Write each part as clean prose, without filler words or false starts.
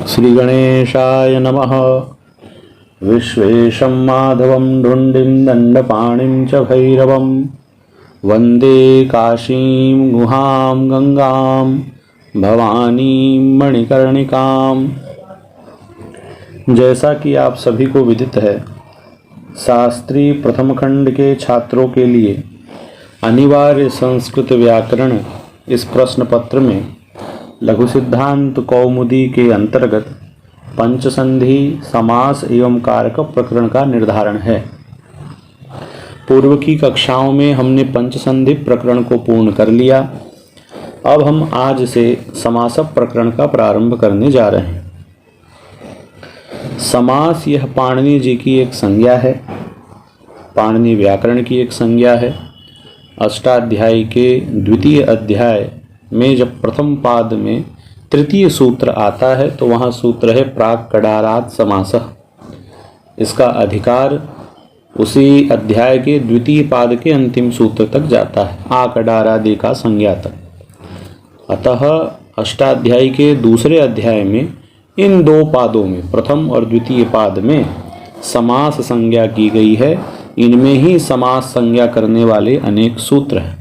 श्री गणेशाय नमः। विश्वेशं माधवं ढुण्डिं दण्डपाणिं च भैरवं वन्दे काशीं गुहां गंगां भवानीं मणिकर्णिकां। जैसा कि आप सभी को विदित है, शास्त्री प्रथम खंड के छात्रों के लिए अनिवार्य संस्कृत व्याकरण इस प्रश्न पत्र में लघु सिद्धांत कौमुदी के अंतर्गत पंचसंधि समास एवं कारक प्रकरण का निर्धारण है। पूर्व की कक्षाओं में हमने पंचसंधि प्रकरण को पूर्ण कर लिया। अब हम आज से समास प्रकरण का प्रारंभ करने जा रहे हैं। समास यह पाणिनि जी की एक संज्ञा है, पाणिनि व्याकरण की एक संज्ञा है। अष्टाध्यायी के द्वितीय अध्याय में जब प्रथम पाद में तृतीय सूत्र आता है तो वहाँ सूत्र है प्राक कडारात समासः। इसका अधिकार उसी अध्याय के द्वितीय पाद के अंतिम सूत्र तक जाता है, आ कडारादि का संज्ञा तक। अतः अष्टाध्यायी के दूसरे अध्याय में इन दो पादों में, प्रथम और द्वितीय पाद में समास संज्ञा की गई है। इनमें ही समास संज्ञा करने वाले अनेक सूत्र हैं।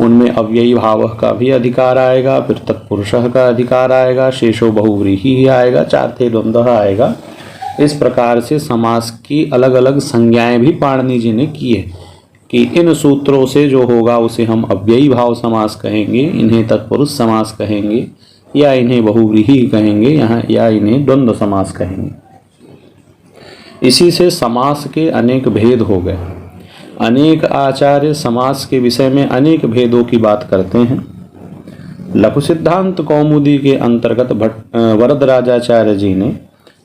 उनमें अव्ययी भाव का भी अधिकार आएगा, फिर तत्पुरुषः का अधिकार आएगा, शेषो बहुव्रीहि ही आएगा, चार्थे द्वंद्व आएगा। इस प्रकार से समास की अलग अलग संज्ञाएं भी पाणिनि जी ने की है कि इन सूत्रों से जो होगा उसे हम अव्ययी भाव समास कहेंगे, इन्हें तत्पुरुष समास कहेंगे, या इन्हें बहुव्रीहि कहेंगे, या इन्हें द्वंद्व समास कहेंगे। इसी से समास के अनेक भेद हो गए। अनेक आचार्य समास के विषय में अनेक भेदों की बात करते हैं। लघु सिद्धांत कौमुदी के अंतर्गत वरदराजाचार्य जी ने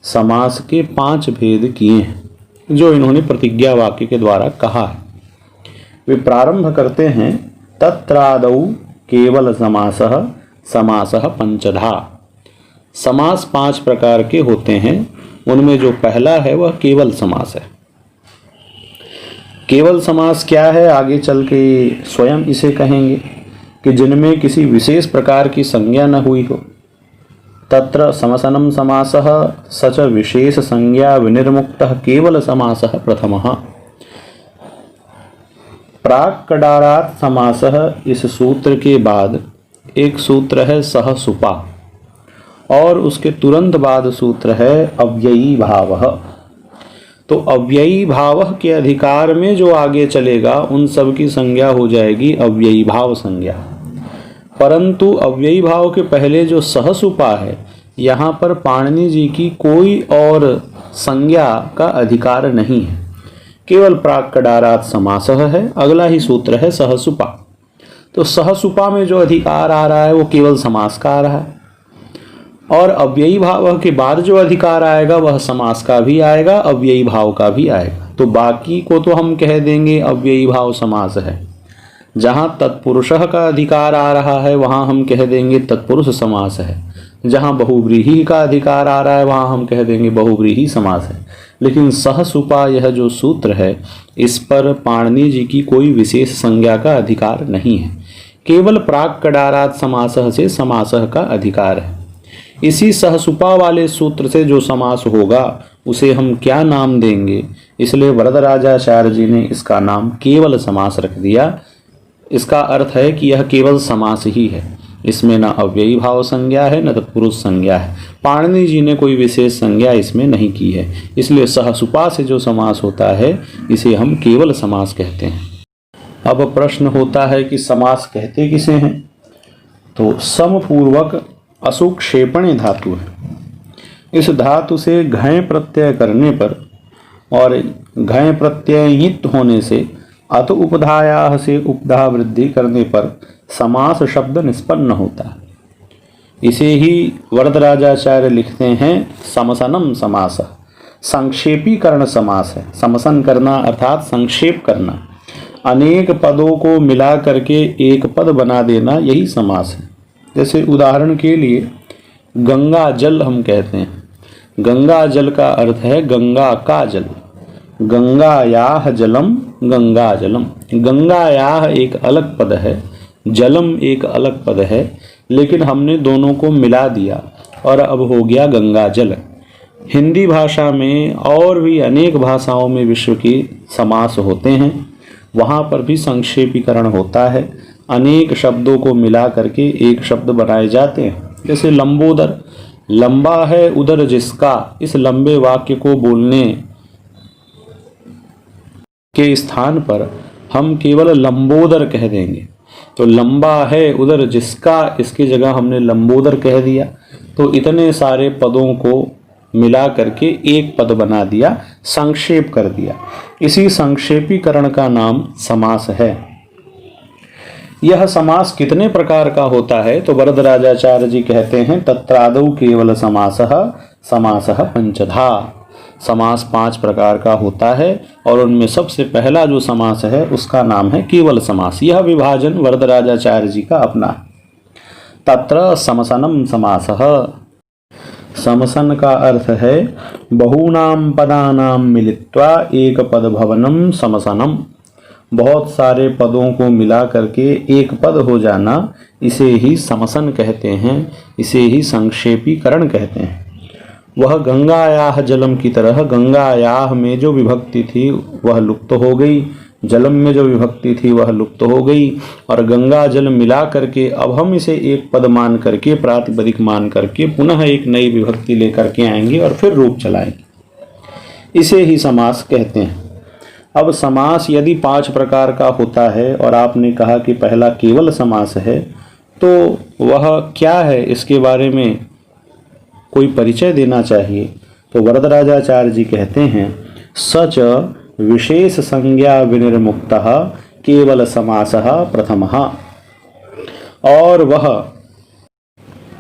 समास के 5 भेद किए हैं, जो इन्होंने प्रतिज्ञा वाक्य के द्वारा कहा है। वे प्रारंभ करते हैं, तत्रादौ केवल समासः समासः पंचधा। समास 5 प्रकार के होते हैं। उनमें जो पहला है वह केवल समास है। केवल समास क्या है, आगे चल के स्वयं इसे कहेंगे कि जिनमें किसी विशेष प्रकार की संज्ञा न हुई हो। तत्र समसनं समासः सच विशेष संज्ञा विनिर्मुक्तः केवल समासः प्रथमः। प्राक् कडारात् समासः, इस सूत्र के बाद एक सूत्र है सह सुपा, और उसके तुरंत बाद सूत्र है अव्ययी भावः। तो अव्ययी भाव के अधिकार में जो आगे चलेगा उन सब की संज्ञा हो जाएगी अव्ययी भाव संज्ञा। परंतु अव्ययी भाव के पहले जो सहसुपा है, यहाँ पर पाणिनि जी की कोई और संज्ञा का अधिकार नहीं है, केवल प्राक् कडारात् समासः है। अगला ही सूत्र है सहसुपा। तो सहसुपा में जो अधिकार आ रहा है वो केवल समास का आ रहा है, और अव्ययी भाव के बाद जो अधिकार आएगा वह समास का भी आएगा, अव्ययी भाव का भी आएगा। तो बाकी को तो हम कह देंगे अव्ययी भाव समास है। जहाँ तत्पुरुषः का अधिकार आ रहा है वहाँ हम कह देंगे तत्पुरुष समास है। जहाँ बहुव्रीहि का अधिकार आ रहा है वहाँ हम कह देंगे बहुव्रीहि समास है। लेकिन सहसुपा यह जो सूत्र है, इस पर पाणिनि जी की कोई विशेष संज्ञा का अधिकार नहीं है, केवल प्राक् कडारात् समासः से समासः का अधिकार है। इसी सहसुपा वाले सूत्र से जो समास होगा उसे हम क्या नाम देंगे, इसलिए वरदराजाचार्य जी ने इसका नाम केवल समास रख दिया। इसका अर्थ है कि यह केवल समास ही है, इसमें न अव्ययी भाव संज्ञा है न तत्पुरुष संज्ञा है। पाणिनि जी ने कोई विशेष संज्ञा इसमें नहीं की है, इसलिए सहसुपा से जो समास होता है इसे हम केवल समास कहते हैं। अब प्रश्न होता है कि समास कहते किसे हैं। तो समपूर्वक असुक्षेपणी धातु है। इस धातु से घय प्रत्यय करने पर और घय प्रत्ययित होने से अत उपधायाः से उपधा वृद्धि करने पर समास शब्द निष्पन्न होता है। इसे ही वरदराजाचार्य लिखते हैं समसनं समासः, संक्षेपीकरण समास है। समसन करना अर्थात संक्षेप करना, अनेक पदों को मिला करके एक पद बना देना, यही समास है। जैसे उदाहरण के लिए गंगा जल हम कहते हैं। गंगा जल का अर्थ है गंगा का जल। गंगायाः जलम गंगा जलम। गंगायाः एक अलग पद है, जलम एक अलग पद है, लेकिन हमने दोनों को मिला दिया और अब हो गया गंगा जल। हिंदी भाषा में और भी अनेक भाषाओं में विश्व के समास होते हैं, वहाँ पर भी संक्षेपीकरण होता है। अनेक शब्दों को मिला करके एक शब्द बनाए जाते हैं। जैसे लंबोदर, लंबा है उदर जिसका, इस लंबे वाक्य को बोलने के स्थान पर हम केवल लंबोदर कह देंगे। तो लंबा है उदर जिसका, इसकी जगह हमने लंबोदर कह दिया। तो इतने सारे पदों को मिला करके एक पद बना दिया, संक्षेप कर दिया। इसी संक्षेपीकरण का नाम समास है। यह समास कितने प्रकार का होता है? तो वरदराजाचार्य जी कहते हैं तत्रादौ केवल समासः समासः पंचधा। समास 5 प्रकार का होता है और उनमें सबसे पहला जो समास है उसका नाम है केवल समास। यह विभाजन वरदराजाचार्य जी का अपना है। तत्र समसनम समासः। समसन का अर्थ है बहूनां पदानां मिलित्वा एक पद भवनम समसनम। बहुत सारे पदों को मिला करके एक पद हो जाना, इसे ही समसन कहते हैं, इसे ही संक्षेपीकरण कहते हैं। वह गंगायाह जलम की तरह गंगायाह में जो विभक्ति थी वह लुप्त हो गई, जलम में जो विभक्ति थी वह लुप्त हो गई, और गंगा जल मिला करके अब हम इसे एक पद मान करके, प्रातिपदिक मान करके पुनः एक नई विभक्ति लेकर के आएंगे और फिर रूप चलाएंगे। इसे ही समास कहते हैं। अब समास यदि 5 प्रकार का होता है और आपने कहा कि पहला केवल समास है, तो वह क्या है, इसके बारे में कोई परिचय देना चाहिए। तो वरदराजाचार्य जी कहते हैं सच विशेष संज्ञा विनिर्मुक्तः केवल समासः प्रथमः। और वह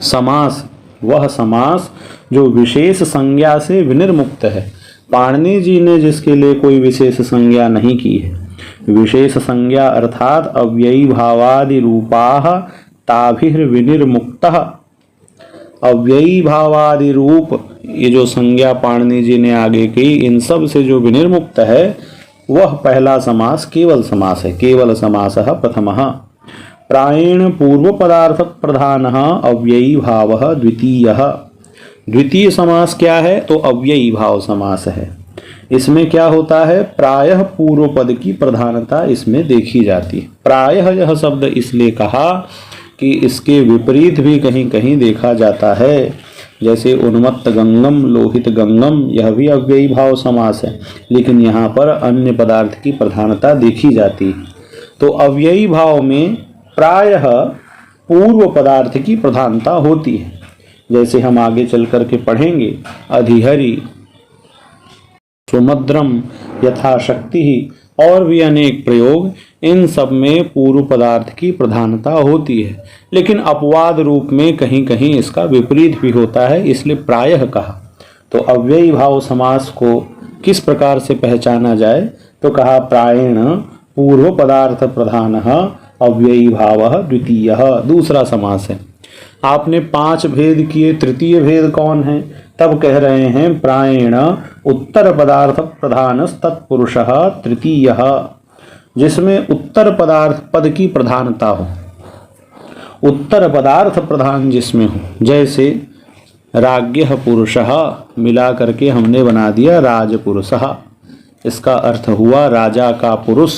समास जो विशेष संज्ञा से विनिर्मुक्त है, पाणिनि जी ने जिसके लिए कोई विशेष संज्ञा नहीं की है। विशेष संज्ञा अर्थात अव्ययी भावादि रूपाः ताभिर्विनिर्मुक्तः। अव्ययी भावादि रूप, ये जो संज्ञा पाणिनि जी ने आगे की, इन सब से जो विनिर्मुक्त है वह पहला समास केवल समास है। केवल समासः प्रथमः। प्रायेण पूर्व पदार्थ प्रधानः अव्ययी भावः द्वितीयः। द्वितीय समास क्या है? तो अव्ययी भाव समास है। इसमें क्या होता है? प्रायः पूर्व पद की प्रधानता इसमें देखी जाती है। प्रायः यह शब्द इसलिए कहा कि इसके विपरीत भी कहीं कहीं देखा जाता है। जैसे उन्मत्त गंगम लोहित गंगम, यह भी अव्ययी भाव समास है, लेकिन यहाँ पर अन्य पदार्थ की प्रधानता देखी जाती है। तो अव्ययी भाव में प्रायः पूर्व पदार्थ की प्रधानता होती है। जैसे हम आगे चल करके पढ़ेंगे, अधिहरि, सुमद्रम, यथाशक्ति और भी अनेक प्रयोग, इन सब में पूर्व पदार्थ की प्रधानता होती है। लेकिन अपवाद रूप में कहीं कहीं इसका विपरीत भी होता है, इसलिए प्रायः कहा। तो अव्ययी भाव समास को किस प्रकार से पहचाना जाए? तो कहा प्रायेण पूर्व पदार्थ प्रधानः अव्ययी भावः द्वितीयः, दूसरा समास है। आपने 5 भेद किए, तृतीय भेद कौन है? तब कह रहे हैं प्रायेण उत्तर पदार्थ प्रधानस्तत्पुरुषः तृतीयः, जिसमें उत्तर पदार्थ पद की प्रधानता हो, उत्तर पदार्थ प्रधान जिसमें हो। जैसे राज्ञः पुरुषः मिला करके हमने बना दिया राजपुरुषः, इसका अर्थ हुआ राजा का पुरुष।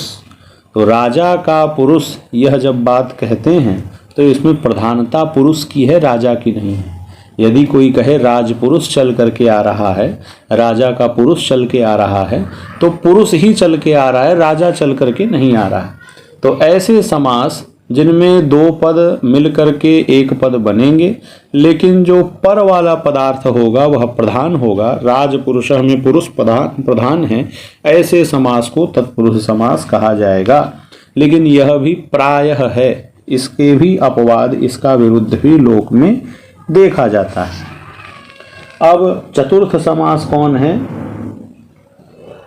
तो राजा का पुरुष यह जब बात कहते हैं तो इसमें प्रधानता पुरुष की है, राजा की नहीं है। यदि कोई कहे राजपुरुष चल करके आ रहा है, राजा का पुरुष चल के आ रहा है, तो पुरुष ही चल के आ रहा है, राजा चल करके नहीं आ रहा है। तो ऐसे समास जिनमें 2 पद मिल करके एक पद बनेंगे, लेकिन जो पर वाला पदार्थ होगा वह प्रधान होगा, राजपुरुष में पुरुष प्रधान है, ऐसे समास को तत्पुरुष समास कहा जाएगा। लेकिन यह भी प्रायः है, इसके भी अपवाद, इसका विरुद्ध भी लोक में देखा जाता है। अब चतुर्थ समास कौन है?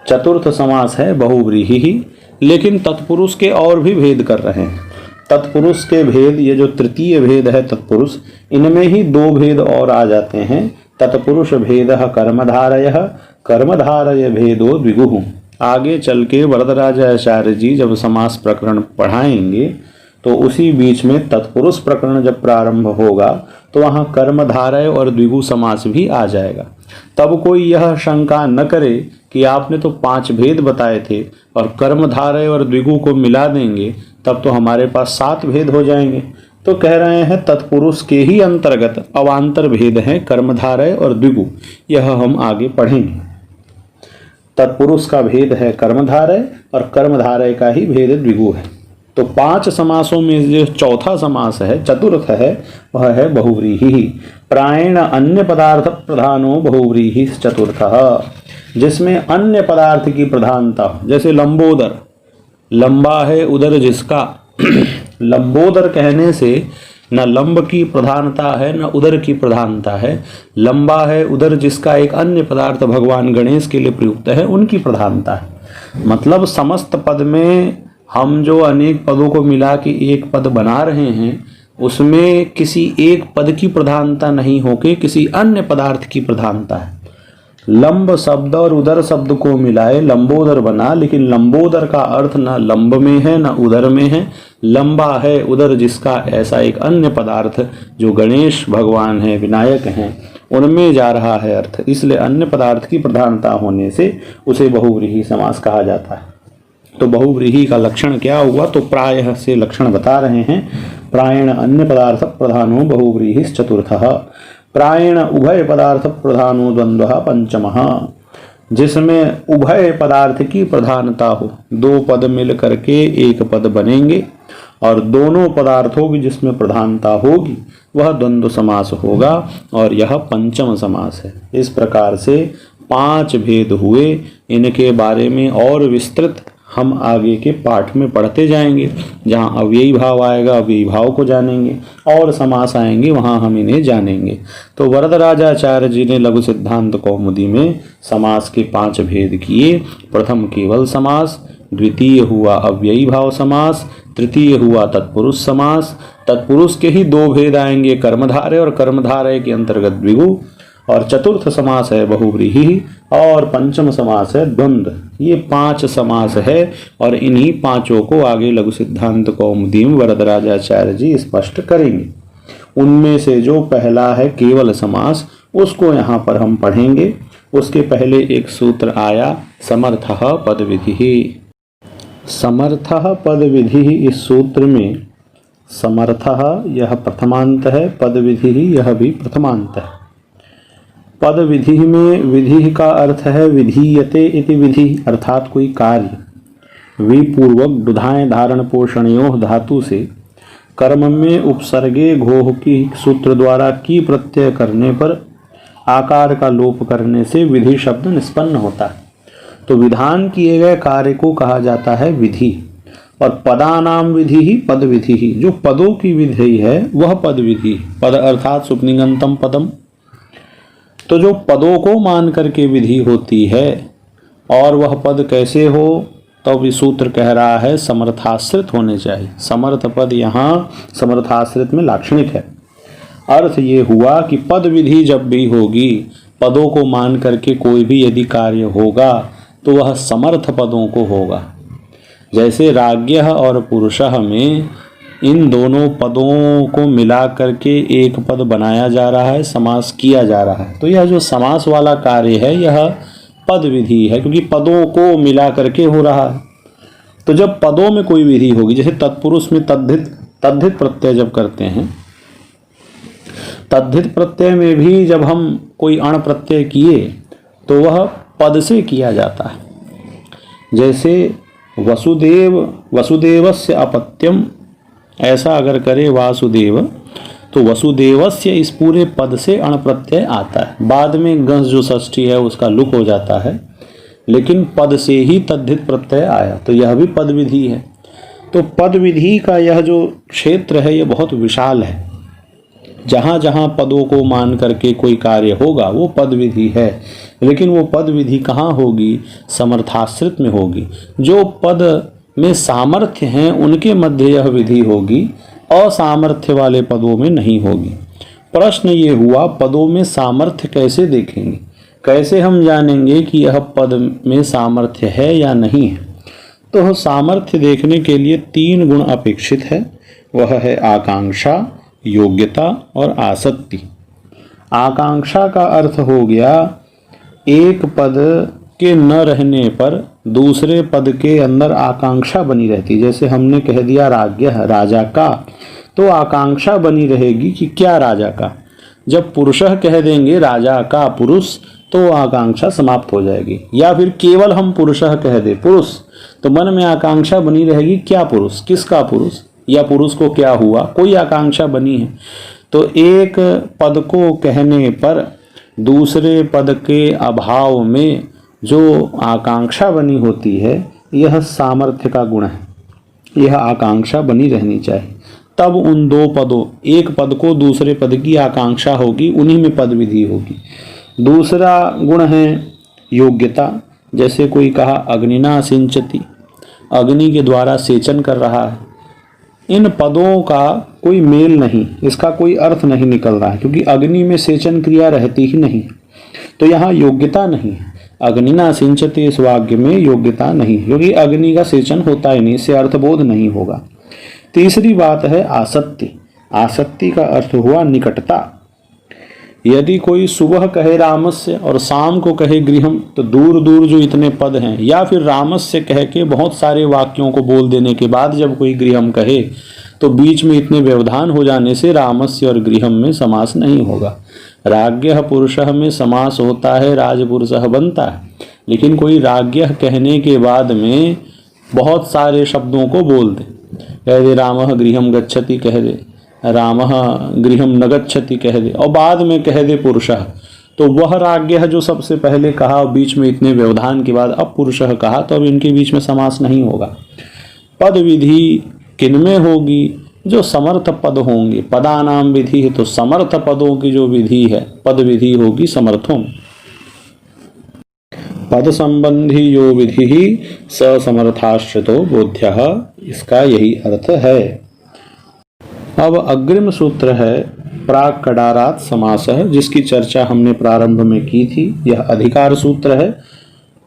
चतुर्थ समास है बहुव्रीहि, लेकिन तत्पुरुष के और भी भेद कर रहे हैं। तत्पुरुष के भेद, ये जो तृतीय भेद है तत्पुरुष, इनमें ही 2 भेद और आ जाते हैं। तत्पुरुष भेदः कर्मधारयः, कर्मधारय भेदो द्विगुः। आगे चल के वरदराजाचार्य जी जब समास प्रकरण पढ़ाएंगे तो उसी बीच में तत्पुरुष प्रकरण जब प्रारंभ होगा तो वहाँ कर्मधारय और द्विगु समास भी आ जाएगा। तब कोई यह शंका न करे कि आपने तो 5 भेद बताए थे और कर्मधारय और द्विगु को मिला देंगे तब तो हमारे पास 7 भेद हो जाएंगे। तो कह रहे हैं तत्पुरुष के ही अंतर्गत अवान्तर भेद हैं कर्मधारय और द्विगु, यह हम आगे पढ़ेंगे। तत्पुरुष का भेद है कर्मधारय और कर्मधारय का ही भेद द्विगु है। तो 5 समासों में जो चौथा समास है, चतुर्थ है, वह है बहुव्रीहि। प्रायेण अन्य पदार्थ प्रधानो बहुव्रीहि चतुर्थः, जिसमें अन्य पदार्थ की प्रधानता, जैसे लंबोदर, लंबा है उदर जिसका लंबोदर कहने से न लंब की प्रधानता है न उदर की प्रधानता है। लंबा है उदर जिसका एक अन्य पदार्थ भगवान गणेश के लिए प्रयुक्त है, उनकी प्रधानता है। मतलब समस्त पद में हम जो अनेक पदों को मिला के एक पद बना रहे हैं उसमें किसी एक पद की प्रधानता नहीं होके किसी अन्य पदार्थ की प्रधानता है। लंब शब्द और उदर शब्द को मिलाए लंबोदर बना, लेकिन लंबोदर का अर्थ न लंब में है न उदर में है। लंबा है उदर जिसका, ऐसा एक अन्य पदार्थ जो गणेश भगवान है, विनायक हैं, उनमें जा रहा है अर्थ। इसलिए अन्य पदार्थ की प्रधानता होने से उसे बहुव्रीहि समास कहा जाता है। तो बहुव्रीहि का लक्षण क्या हुआ? तो प्रायः से लक्षण बता रहे हैं। प्रायेण अन्य पदार्थ प्रधानो बहुव्रीहि चतुर्थः। प्रायेण उभय पदार्थ प्रधानो द्वंद्वः पंचमः, जिसमें उभय पदार्थ की प्रधानता हो, 2 पद मिल करके एक पद बनेंगे और दोनों पदार्थों की जिसमें प्रधानता होगी वह द्वंद्व समास होगा और यह पंचम समास है। इस प्रकार से 5 भेद हुए। इनके बारे में और विस्तृत हम आगे के पाठ में पढ़ते जाएंगे। जहाँ अव्ययी भाव आएगा अव्ययी भाव को जानेंगे और समास आएंगे वहाँ हम इन्हें जानेंगे। तो वरदराजाचार्य जी ने लघु सिद्धांत कौमुदी में समास के 5 भेद किए। प्रथम केवल समास, द्वितीय हुआ अव्ययी भाव समास, तृतीय हुआ तत्पुरुष समास। तत्पुरुष के ही 2 भेद आएंगे, कर्मधारय और कर्मधारय के अंतर्गत द्विगु, और चतुर्थ समास है बहुव्रीहि और पंचम समास है द्वंद्व। ये 5 समास है और इन्हीं 5 को आगे लघु सिद्धांत कौमुदी में वरदराजाचार्य जी स्पष्ट करेंगे। उनमें से जो पहला है केवल समास, उसको यहाँ पर हम पढ़ेंगे। उसके पहले एक सूत्र आया समर्थः पदविधिः। समर्थः पदविधिः, इस सूत्र में समर्थः यह प्रथमांत है, पदविधिः यह भी प्रथमांत है। पद विधि में विधि का अर्थ है विधीयते इति विधि, अर्थात कोई कार्य। विपूर्वक दुधाएं धारण पोषणयोः धातु से कर्म में उपसर्गे घोह की सूत्र द्वारा की प्रत्यय करने पर आकार का लोप करने से विधि शब्द निष्पन्न होता है। तो विधान किए गए कार्य को कहा जाता है विधि। और पदानाम विधि ही पद विधि ही, जो पदों की विधि है वह पद विधि। पद अर्थात सुप्निगंतम पदम। तो जो पदों को मान करके विधि होती है, और वह पद कैसे हो, तो भी सूत्र कह रहा है समर्थाश्रित होने चाहिए। समर्थ पद यहाँ समर्थाश्रित में लाक्षणिक है। अर्थ ये हुआ कि पद विधि जब भी होगी, पदों को मान करके कोई भी यदि कार्य होगा तो वह समर्थ पदों को होगा। जैसे राज्ञः और पुरुषः में इन दोनों पदों को मिला करके एक पद बनाया जा रहा है, समास किया जा रहा है। तो यह जो समास वाला कार्य है यह पद विधि है, क्योंकि पदों को मिला करके हो रहा है। तो जब पदों में कोई विधि होगी, जैसे तत्पुरुष में तद्धित प्रत्यय जब करते हैं, तद्धित प्रत्यय में भी जब हम कोई अण प्रत्यय किए तो वह पद से किया जाता है। जैसे वसुदेवस्य अपत्यम, ऐसा अगर करे वासुदेव, तो वसुदेवस्य इस पूरे पद से अण प्रत्यय आता है। बाद में गंस जो षष्ठी है उसका लुक हो जाता है, लेकिन पद से ही तद्धित प्रत्यय आया, तो यह भी पद विधि है। तो पद विधि का यह जो क्षेत्र है यह बहुत विशाल है। जहाँ जहाँ पदों को मान करके कोई कार्य होगा वो पद विधि है। लेकिन वो पद विधि कहाँ होगी? समर्थाश्रित में होगी। जो पद में सामर्थ्य हैं उनके मध्य यह विधि होगी, असामर्थ्य वाले पदों में नहीं होगी। प्रश्न ये हुआ, पदों में सामर्थ्य कैसे देखेंगे? कैसे हम जानेंगे कि यह पद में सामर्थ्य है या नहीं है? तो सामर्थ्य देखने के लिए 3 गुण अपेक्षित है। वह है आकांक्षा, योग्यता और आसक्ति। आकांक्षा का अर्थ हो गया एक पद के न रहने पर दूसरे पद के अंदर आकांक्षा बनी रहती। जैसे हमने कह दिया राज्ञः, राजा का, तो आकांक्षा बनी रहेगी कि क्या राजा का। जब पुरुषः कह देंगे राजा का पुरुष, तो आकांक्षा समाप्त हो जाएगी। या फिर केवल हम पुरुषः कह दे पुरुष, तो मन में आकांक्षा बनी रहेगी क्या पुरुष, किसका पुरुष, या पुरुष को क्या हुआ, कोई आकांक्षा बनी है। तो एक पद को कहने पर दूसरे पद के अभाव में जो आकांक्षा बनी होती है, यह सामर्थ्य का गुण है। यह आकांक्षा बनी रहनी चाहिए, तब उन दो पदों, एक पद को दूसरे पद की आकांक्षा होगी, उन्हीं में पद विधि होगी। दूसरा गुण है योग्यता। जैसे कोई कहा अग्निना सिंचति, अग्नि के द्वारा सेचन कर रहा है। इन पदों का कोई मेल नहीं, इसका कोई अर्थ नहीं निकल रहा है, क्योंकि अग्नि में सेचन क्रिया रहती ही नहीं, तो यहाँ योग्यता नहीं है। अग्निना सिंचति इस वाक्य में योग्यता नहीं, क्योंकि अग्नि का सेचन होता ही नहीं, इससे अर्थबोध नहीं होगा। तीसरी बात है आसक्ति। आसक्ति का अर्थ हुआ निकटता। यदि कोई सुबह कहे रामस्य और शाम को कहे गृहम, तो दूर दूर जो इतने पद हैं, या फिर रामस्य कह के बहुत सारे वाक्यों को बोल देने के बाद जब कोई गृहम कहे, तो बीच में इतने व्यवधान हो जाने से रामस्य और गृहम में समास नहीं होगा। राज्ञः पुरुषः में समास होता है, राजपुरुषः बनता है। लेकिन कोई राज्ञः कहने के बाद में बहुत सारे शब्दों को बोल दे, कह दे रामः गृहम गच्छति, कह दे रामः गृहम न गच्छति, कह दे, और बाद में कह दे पुरुषः, तो वह राज्ञः जो सबसे पहले कहा और बीच में इतने व्यवधान के बाद अब पुरुषः कहा, तो अब इनके बीच में समास नहीं होगा। पद विधि किनमें होगी, जो समर्थ पद होंगे। पदानाम विधि है, तो समर्थ पदों की जो विधि है, पद विधि होगी समर्थों। पद संबंधी जो विधि स समर्थाश्रितो बोध्यः, इसका यही अर्थ है। अब अग्रिम सूत्र है प्राक कडारात समासः, जिसकी चर्चा हमने प्रारंभ में की थी। यह अधिकार सूत्र है,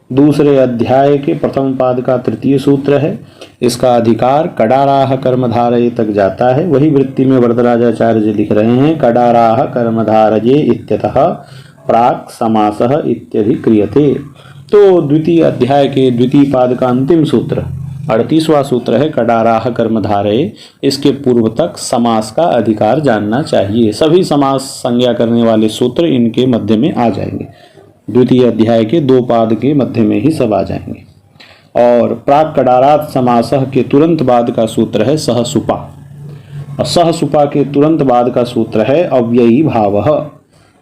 दूसरे अध्याय के प्रथम पाद का तृतीय सूत्र है। इसका अधिकार कडाराह कर्मधारये तक जाता है। वही वृत्ति में वरदराजाचार्य जी लिख रहे हैं, कडाराह कर्मधारये इत्यतः प्राक समासः इत्यधिक्रियते। तो द्वितीय अध्याय के द्वितीय पाद का अंतिम सूत्र 38वां सूत्र है कडाराह कर्मधारये। इसके पूर्व तक समास का अधिकार जानना चाहिए। सभी समास संज्ञा करने वाले सूत्र इनके मध्य में आ जाएंगे। द्वितीय अध्याय के 2 पाद के मध्य में ही सब आ जाएंगे। और प्राक कडारात समासः के तुरंत बाद का सूत्र है सहसुपा, और सहसुपा के तुरंत बाद का सूत्र है अव्ययी भावः।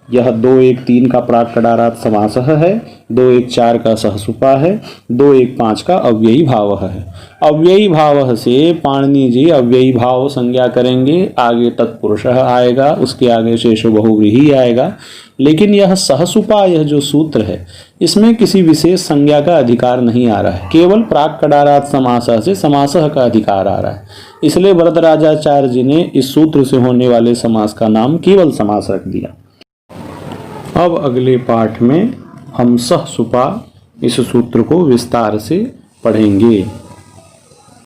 यह 2-1-3 का प्राक कडारात समासः है, 2-1-4 का सहसुपा है, 2-1-5 का अव्ययी भावः है। अव्ययी भावः से पाणिनि जी अव्ययी भाव संज्ञा करेंगे, आगे तत्पुरुषः आएगा, उसके आगे शेषो बहुव्रीहि आएगा। लेकिन यह सहसुपा, यह जो सूत्र है, इसमें किसी विशेष संज्ञा का अधिकार नहीं आ रहा है, केवल प्राक कडारात समासः से समासः का अधिकार आ रहा है। इसलिए वरदराजाचार्य जी ने इस सूत्र से होने वाले समास का नाम केवल समास रख दिया। अब अगले पाठ में हम सहसुपा इस सूत्र को विस्तार से पढ़ेंगे।